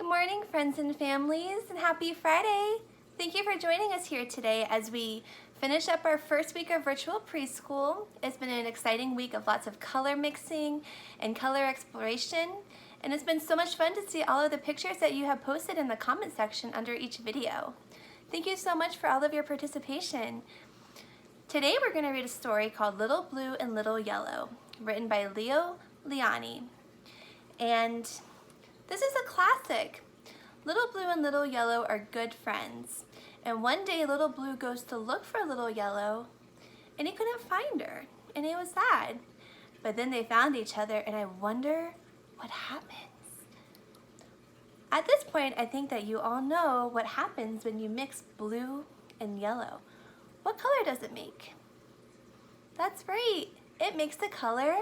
Good morning, friends and families, and happy Friday. Thank you for joining us here today as we finish up our first week of virtual preschool. It's been an exciting week of lots of color mixing and color exploration, and it's been so much fun to see all of the pictures that you have posted in the comment section under each video. Thank you so much for all of your participation. Today we're going to read a story called Little Blue and Little Yellow, written by Lionni. And this is a classic. Little Blue and Little Yellow are good friends. And one day Little Blue goes to look for Little Yellow and he couldn't find her and he was sad. But then they found each other and I wonder what happens. At this point, I think that you all know what happens when you mix blue and yellow. What color does it make? That's right, it makes the color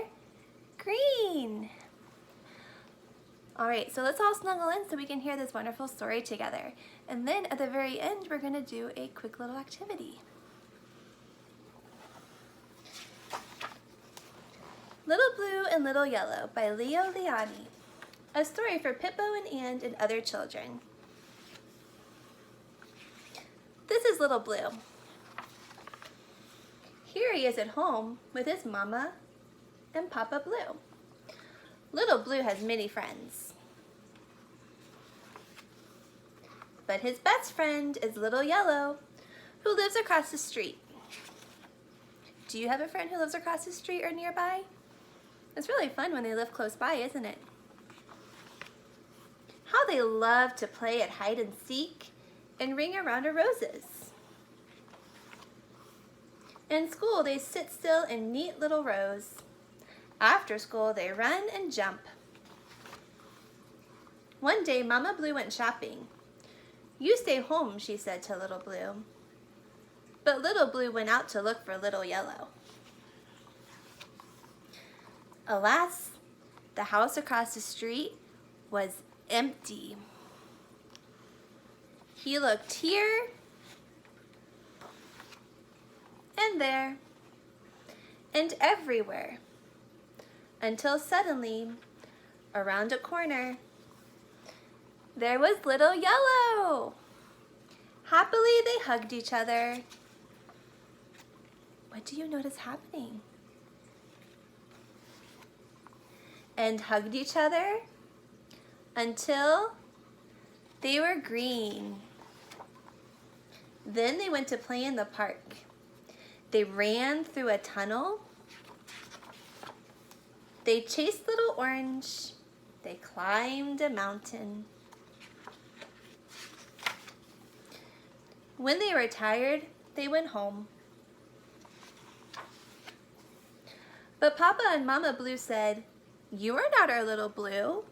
green. All right, so let's all snuggle in so we can hear this wonderful story together. And then at the very end, we're gonna do a quick little activity. Little Blue and Little Yellow by Lionni. A story for Pippo and Ann and other children. This is Little Blue. Here he is at home with his mama and Papa Blue. Little Blue has many friends, but his best friend is Little Yellow, who lives across the street. Do you have a friend who lives across the street or nearby? It's really fun when they live close by, isn't it? How they love to play at hide and seek and ring around of roses. In school, they sit still in neat little rows. After school, they run and jump. One day, Mama Blue went shopping. "You stay home," she said to Little Blue. But Little Blue went out to look for Little Yellow. Alas, the house across the street was empty. He looked here and there and everywhere, until suddenly, around a corner, there was Little Yellow. Happily, they hugged each other. What do you notice happening? And hugged each other until they were green. Then they went to play in the park. They ran through a tunnel. They chased Little Orange. They climbed a mountain. When they were tired, they went home. But Papa and Mama Blue said, "You are not our Little Blue.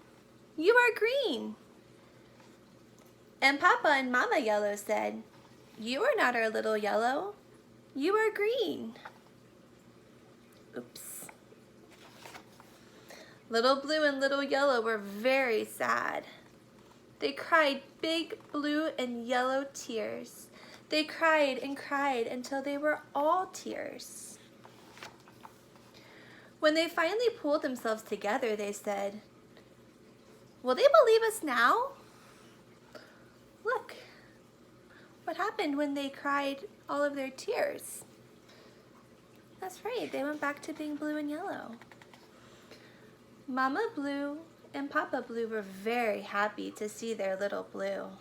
You are green." And Papa and Mama Yellow said, "You are not our Little Yellow. You are green." Oops. Little Blue and Little Yellow were very sad. They cried big blue and yellow tears. They cried and cried until they were all tears. When they finally pulled themselves together, they said, "Will they believe us now? Look, what happened when they cried all of their tears?" That's right, they went back to being blue and yellow. Mama Blue and Papa Blue were very happy to see their Little Blue.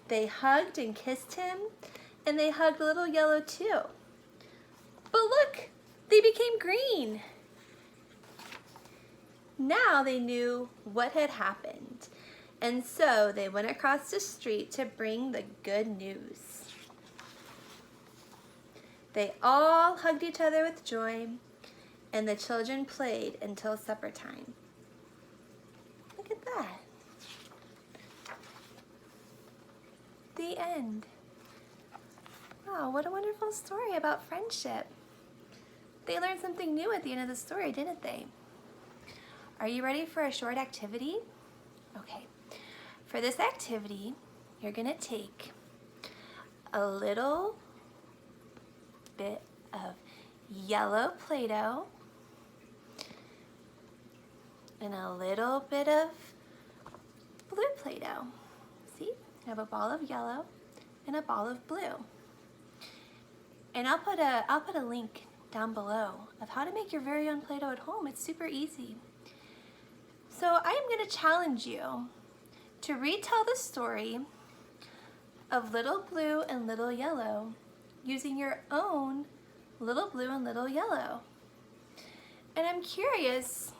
They hugged and kissed him, and they hugged Little Yellow too. But look, they became green. Now they knew what had happened, and so they went across the street to bring the good news. They all hugged each other with joy, and the children played until supper time. Look at that. The end. Wow, what a wonderful story about friendship. They learned something new at the end of the story, didn't they? Are you ready for a short activity? Okay. For this activity, you're gonna take a little bit of yellow Play-Doh and a little bit of blue Play-Doh. See, I have a ball of yellow and a ball of blue. And I'll put a link down below of how to make your very own Play-Doh at home. It's super easy. So I am going to challenge you to retell the story of Little Blue and Little Yellow using your own Little Blue and Little Yellow. And I'm curious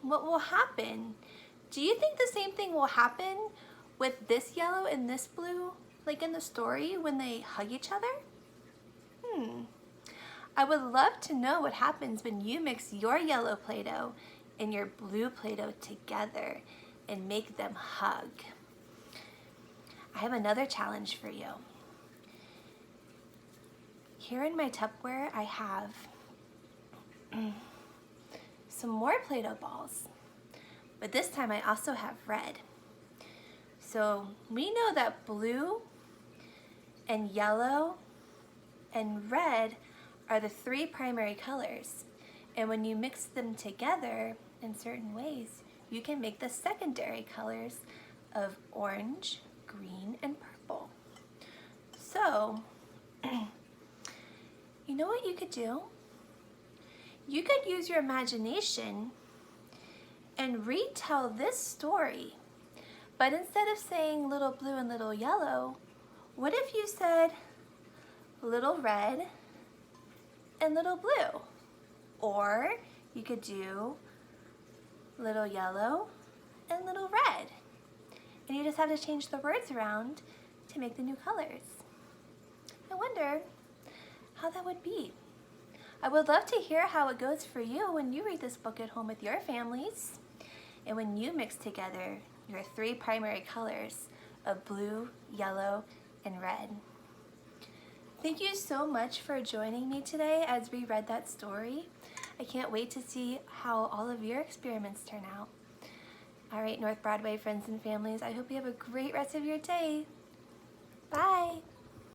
what will happen. Do you think the same thing will happen with this yellow and this blue, like in the story when they hug each other? I would love to know what happens when you mix your yellow Play-Doh and your blue Play-Doh together and make them hug. I have another challenge for you. Here in my Tupperware, I have some more Play-Doh balls, but this time I also have red. So we know that blue and yellow and red are the three primary colors. And when you mix them together in certain ways, you can make the secondary colors of orange, green, and purple. So, you know what you could do? You could use your imagination and retell this story. But instead of saying little blue and little yellow, what if you said little red and little blue? Or you could do little yellow and little red. And you just have to change the words around to make the new colors. I wonder how that would be. I would love to hear how it goes for you when you read this book at home with your families and when you mix together your three primary colors of blue, yellow, and red. Thank you so much for joining me today as we read that story. I can't wait to see how all of your experiments turn out. All right, North Broadway friends and families, I hope you have a great rest of your day. Bye.